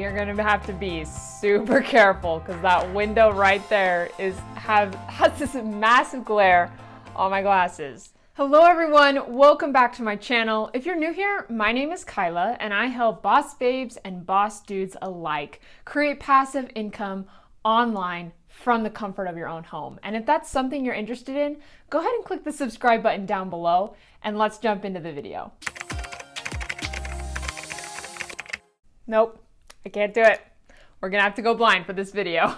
you're gonna have to be super careful because that window right there has this massive glare on my glasses. Hello everyone, welcome back to my channel. If you're new here, my name is Kyla and I help boss babes and boss dudes alike create passive income online from the comfort of your own home. And if that's something you're interested in, go ahead and click the subscribe button down below and let's jump into the video. Nope, I can't do it. We're gonna have to go blind for this video.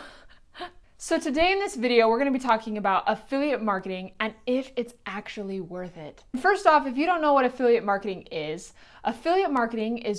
So today in this video, we're gonna be talking about affiliate marketing and if it's actually worth it. First off, if you don't know what affiliate marketing is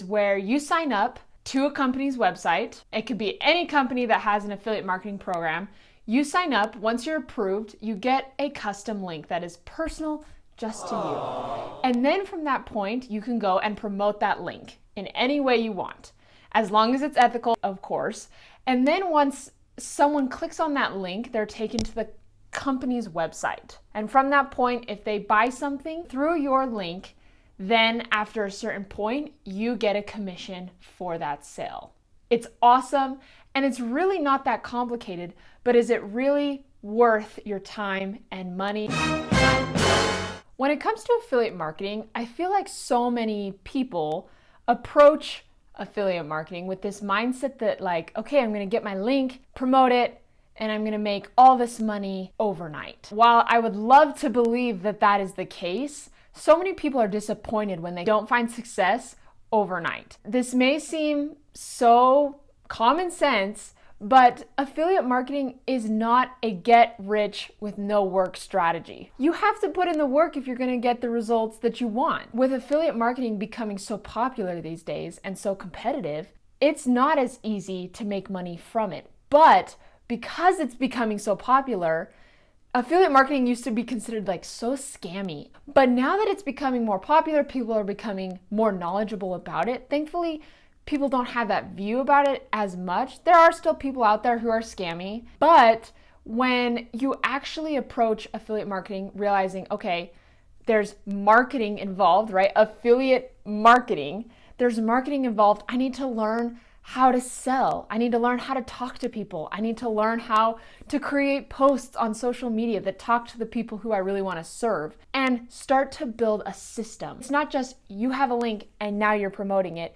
where you sign up to a company's website. It could be any company that has an affiliate marketing program. You sign up, once you're approved, you get a custom link that is personal just to you. And then from that point, you can go and promote that link in any way you want, as long as it's ethical, of course. And then once someone clicks on that link, they're taken to the company's website. And from that point, if they buy something through your link, then after a certain point, you get a commission for that sale. It's awesome, and it's really not that complicated, but is it really worth your time and money? When it comes to affiliate marketing, I feel like so many people approach affiliate marketing with this mindset that like, okay, I'm gonna get my link, promote it, and I'm gonna make all this money overnight. While I would love to believe that that is the case, so many people are disappointed when they don't find success overnight. This may seem so common sense, but affiliate marketing is not a get rich with no work strategy. You have to put in the work if you're gonna get the results that you want. With affiliate marketing becoming so popular these days and so competitive, it's not as easy to make money from it. But because it's becoming so popular, affiliate marketing used to be considered like so scammy. But now that it's becoming more popular, people are becoming more knowledgeable about it. Thankfully, people don't have that view about it as much. There are still people out there who are scammy, but when you actually approach affiliate marketing, realizing, okay, there's marketing involved, right? Affiliate marketing, there's marketing involved. I need to learn how to sell. I need to learn how to talk to people. I need to learn how to create posts on social media that talk to the people who I really want to serve and start to build a system. It's not just you have a link and now you're promoting it.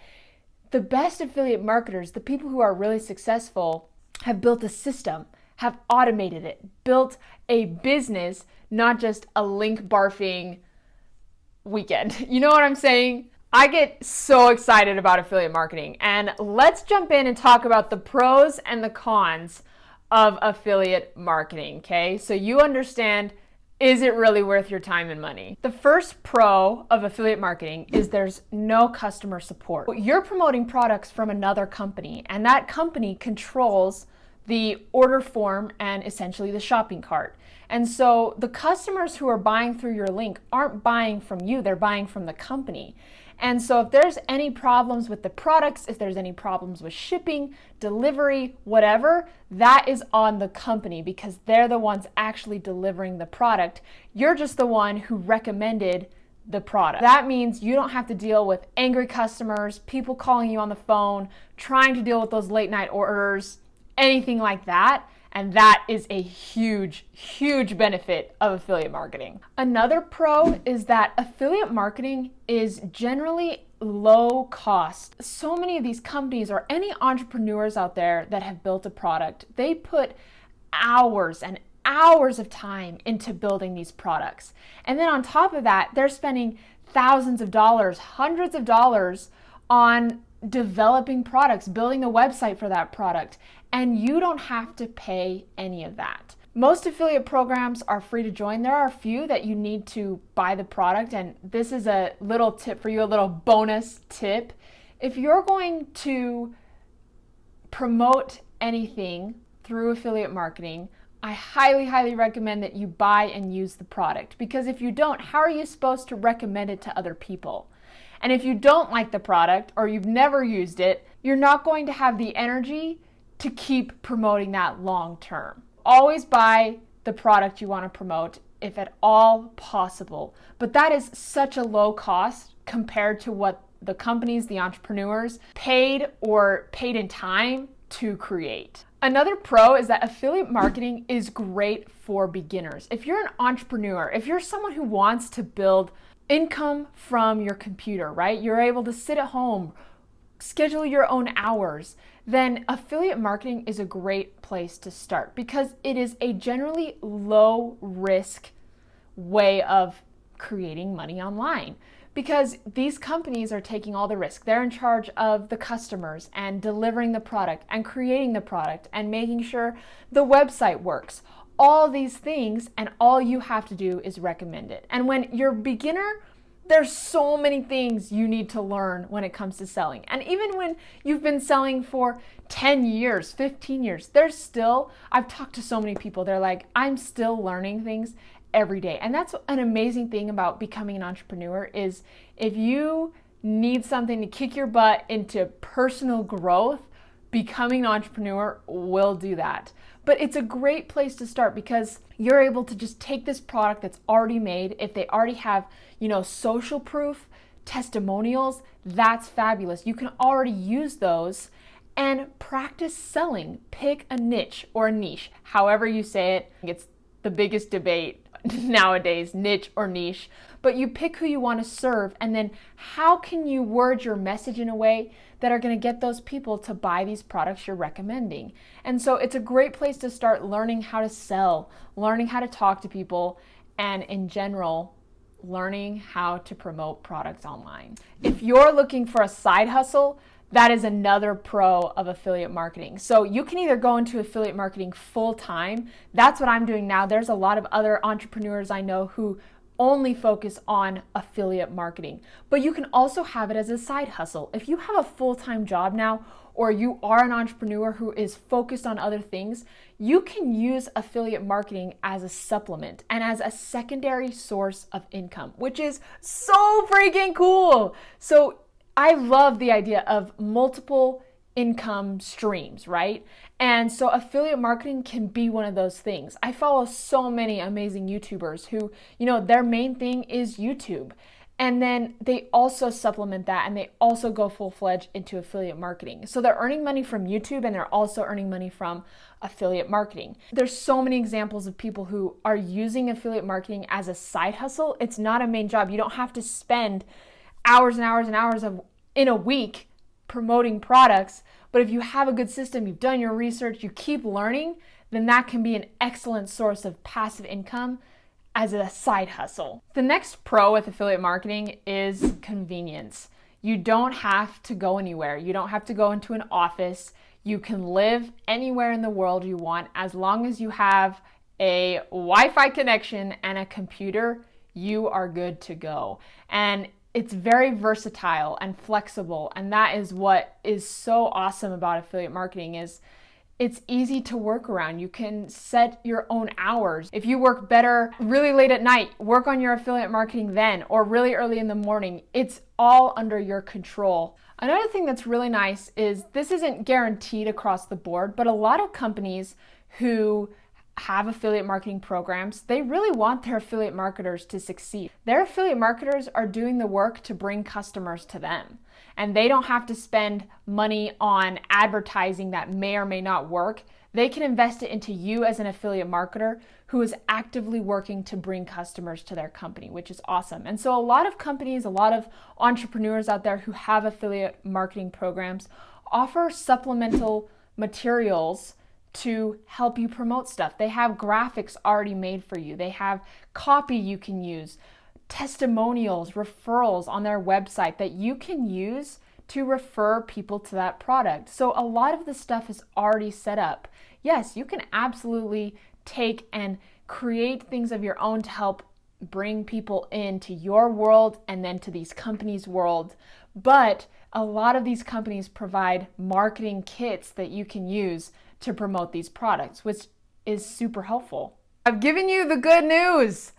The best affiliate marketers, the people who are really successful, have built a system, have automated it, built a business, not just a link barfing weekend. You know what I'm saying? I get so excited about affiliate marketing, and let's jump in and talk about the pros and the cons of affiliate marketing, okay? So you understand, is it really worth your time and money? The first pro of affiliate marketing is there's no customer support. You're promoting products from another company, and that company controls the order form and essentially the shopping cart. And so the customers who are buying through your link aren't buying from you, they're buying from the company. And so if there's any problems with the products, if there's any problems with shipping, delivery, whatever, that is on the company because they're the ones actually delivering the product. You're just the one who recommended the product. That means you don't have to deal with angry customers, people calling you on the phone, trying to deal with those late night orders, anything like that. And that is a huge, huge benefit of affiliate marketing. Another pro is that affiliate marketing is generally low cost. So many of these companies or any entrepreneurs out there that have built a product, they put hours and hours of time into building these products. And then on top of that, they're spending thousands of dollars, hundreds of dollars on developing products, building a website for that product, and you don't have to pay any of that. Most affiliate programs are free to join. There are a few that you need to buy the product, and this is a little tip for you, a little bonus tip. If you're going to promote anything through affiliate marketing, I highly, highly recommend that you buy and use the product, because if you don't, how are you supposed to recommend it to other people? And if you don't like the product or you've never used it, you're not going to have the energy to keep promoting that long term. Always buy the product you want to promote if at all possible. But that is such a low cost compared to what the companies, the entrepreneurs, paid in time to create. Another pro is that affiliate marketing is great for beginners. If you're an entrepreneur, if you're someone who wants to build income from your computer, right? You're able to sit at home, schedule your own hours, then affiliate marketing is a great place to start because it is a generally low risk way of creating money online. Because these companies are taking all the risk. They're in charge of the customers and delivering the product and creating the product and making sure the website works. All these things, and all you have to do is recommend it. And when you're a beginner, there's so many things you need to learn when it comes to selling. And even when you've been selling for 10 years, 15 years, I've talked to so many people, they're like, I'm still learning things every day. And that's an amazing thing about becoming an entrepreneur is if you need something to kick your butt into personal growth, becoming an entrepreneur will do that. But it's a great place to start because you're able to just take this product that's already made. If they already have, social proof, testimonials, that's fabulous. You can already use those and practice selling. Pick a niche or a niche, however you say it. It's the biggest debate nowadays, niche or niche, but you pick who you want to serve, and then how can you word your message in a way that are going to get those people to buy these products you're recommending. And so it's a great place to start learning how to sell, learning how to talk to people, and in general, learning how to promote products online. If you're looking for a side hustle, that is another pro of affiliate marketing. So you can either go into affiliate marketing full time. That's what I'm doing now. There's a lot of other entrepreneurs I know who only focus on affiliate marketing, but you can also have it as a side hustle. If you have a full-time job now, or you are an entrepreneur who is focused on other things, you can use affiliate marketing as a supplement and as a secondary source of income, which is so freaking cool. So I love the idea of multiple income streams, right? And so affiliate marketing can be one of those things. I follow so many amazing YouTubers who, their main thing is YouTube. And then they also supplement that and they also go full-fledged into affiliate marketing. So they're earning money from YouTube and they're also earning money from affiliate marketing. There's so many examples of people who are using affiliate marketing as a side hustle. It's not a main job. You don't have to spend hours and hours and hours in a week promoting products, but if you have a good system, you've done your research, you keep learning, then that can be an excellent source of passive income as a side hustle. The next pro with affiliate marketing is convenience. You don't have to go anywhere. You don't have to go into an office. You can live anywhere in the world you want. As long as you have a Wi-Fi connection and a computer, you are good to go. And it's very versatile and flexible, and that is what is so awesome about affiliate marketing is it's easy to work around. You can set your own hours. If you work better really late at night, work on your affiliate marketing then, or really early in the morning. It's all under your control. Another thing that's really nice is this isn't guaranteed across the board, but a lot of companies who have affiliate marketing programs, they really want their affiliate marketers to succeed. Their affiliate marketers are doing the work to bring customers to them. And they don't have to spend money on advertising that may or may not work. They can invest it into you as an affiliate marketer who is actively working to bring customers to their company, which is awesome. And so a lot of companies, a lot of entrepreneurs out there who have affiliate marketing programs offer supplemental materials to help you promote stuff. They have graphics already made for you. They have copy you can use, testimonials, referrals on their website that you can use to refer people to that product. So a lot of the stuff is already set up. Yes, you can absolutely take and create things of your own to help bring people into your world and then to these companies' world. But a lot of these companies provide marketing kits that you can use to promote these products, which is super helpful. I've given you the good news.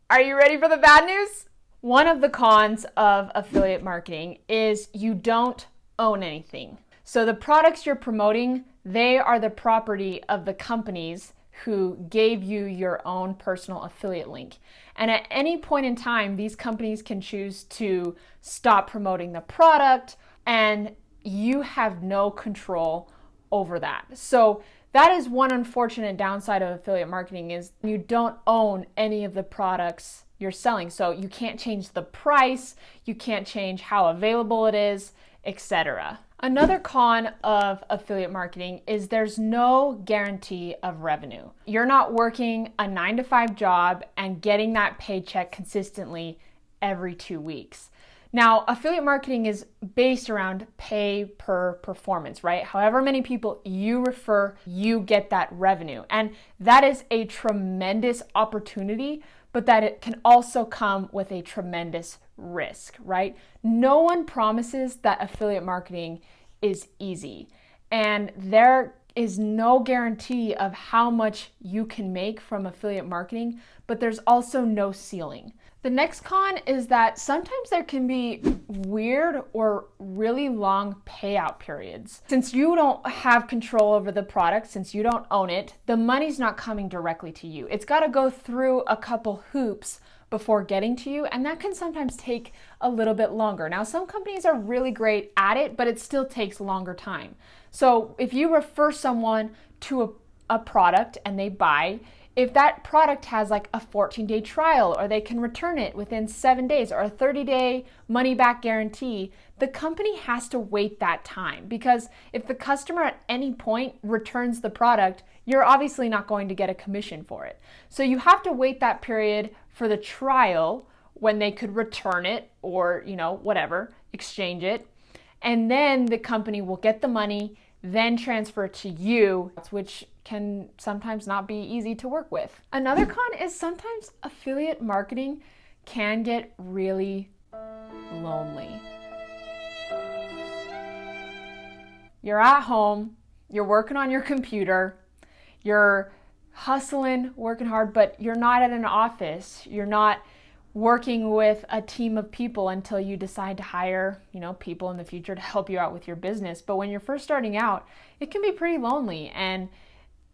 Are you ready for the bad news? One of the cons of affiliate marketing is you don't own anything. So the products you're promoting, they are the property of the companies who gave you your own personal affiliate link. And at any point in time, these companies can choose to stop promoting the product, and you have no control over that. So that is one unfortunate downside of affiliate marketing, is you don't own any of the products you're selling. So you can't change the price, you can't change how available it is, etc. Another con of affiliate marketing is there's no guarantee of revenue. You're not working a 9-to-5 job and getting that paycheck consistently every 2 weeks. Now, affiliate marketing is based around pay per performance, right? However many people you refer, you get that revenue. And that is a tremendous opportunity, but that it can also come with a tremendous risk, right? No one promises that affiliate marketing is easy, and there is no guarantee of how much you can make from affiliate marketing, but there's also no ceiling. The next con is that sometimes there can be weird or really long payout periods. Since you don't have control over the product, since you don't own it, the money's not coming directly to you. It's got to go through a couple hoops before getting to you, and that can sometimes take a little bit longer. Now, some companies are really great at it, but it still takes a longer time. So if you refer someone to a product and they buy, if that product has like a 14-day trial, or they can return it within 7 days, or a 30-day money-back guarantee, the company has to wait that time, because if the customer at any point returns the product, you're obviously not going to get a commission for it. So you have to wait that period for the trial when they could return it or, whatever, exchange it. And then the company will get the money, then transfer it to you, which can sometimes not be easy to work with. Another con is sometimes affiliate marketing can get really lonely. You're at home, you're working on your computer, you're hustling, working hard, but you're not at an office. You're not working with a team of people until you decide to hire, people in the future to help you out with your business. But when you're first starting out, it can be pretty lonely, and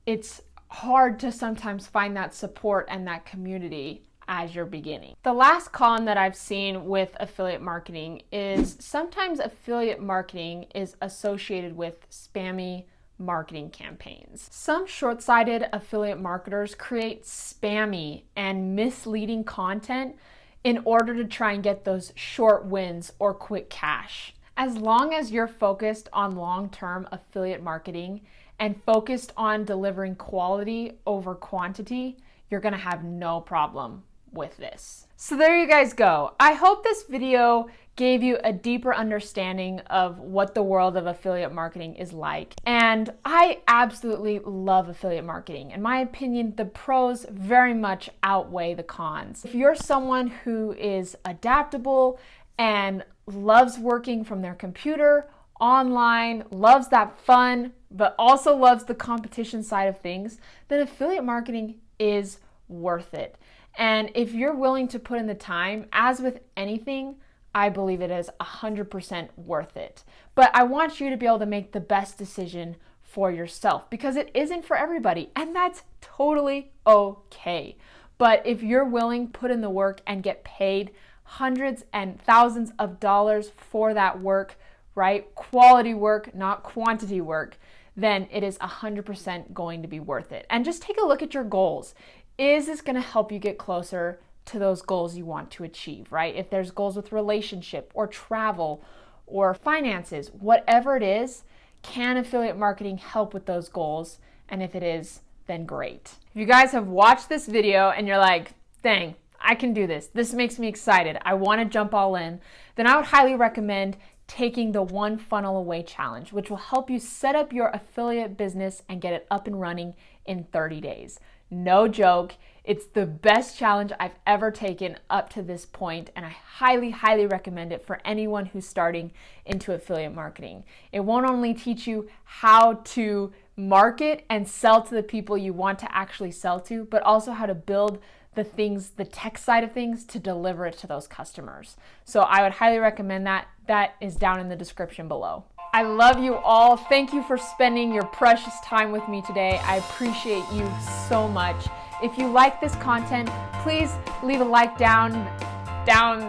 it's hard to sometimes find that support and that community as you're beginning. The last con that I've seen with affiliate marketing is sometimes affiliate marketing is associated with spammy marketing campaigns. Some short-sighted affiliate marketers create spammy and misleading content in order to try and get those short wins or quick cash. As long as you're focused on long-term affiliate marketing and focused on delivering quality over quantity, you're gonna have no problem with this. So there you guys go. I hope this video gave you a deeper understanding of what the world of affiliate marketing is like. And I absolutely love affiliate marketing. In my opinion, the pros very much outweigh the cons. If you're someone who is adaptable and loves working from their computer, online, loves that fun, but also loves the competition side of things, then affiliate marketing is worth it. And if you're willing to put in the time, as with anything, I believe it is 100% worth it. But I want you to be able to make the best decision for yourself, because it isn't for everybody, and that's totally okay. But if you're willing, put in the work and get paid hundreds and thousands of dollars for that work, right? Quality work, not quantity work, then it is 100% going to be worth it. And just take a look at your goals. Is this going to help you get closer to those goals you want to achieve, right? If there's goals with relationship or travel or finances, whatever it is, can affiliate marketing help with those goals? And if it is, then great. If you guys have watched this video and you're like, dang, I can do this. This makes me excited. I want to jump all in. Then I would highly recommend taking the One Funnel Away Challenge, which will help you set up your affiliate business and get it up and running in 30 days. No joke. It's the best challenge I've ever taken up to this point, and I highly, highly recommend it for anyone who's starting into affiliate marketing. It won't only teach you how to market and sell to the people you want to actually sell to, but also how to build the things, the tech side of things, to deliver it to those customers. So I would highly recommend that. That is down in the description below. I love you all. Thank you for spending your precious time with me today. I appreciate you so much. If you like this content, please leave a like down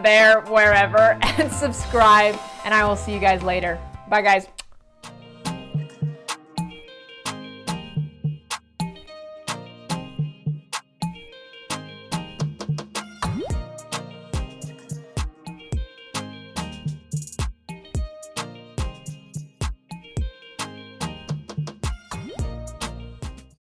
there, wherever, and subscribe, and I will see you guys later. Bye, guys.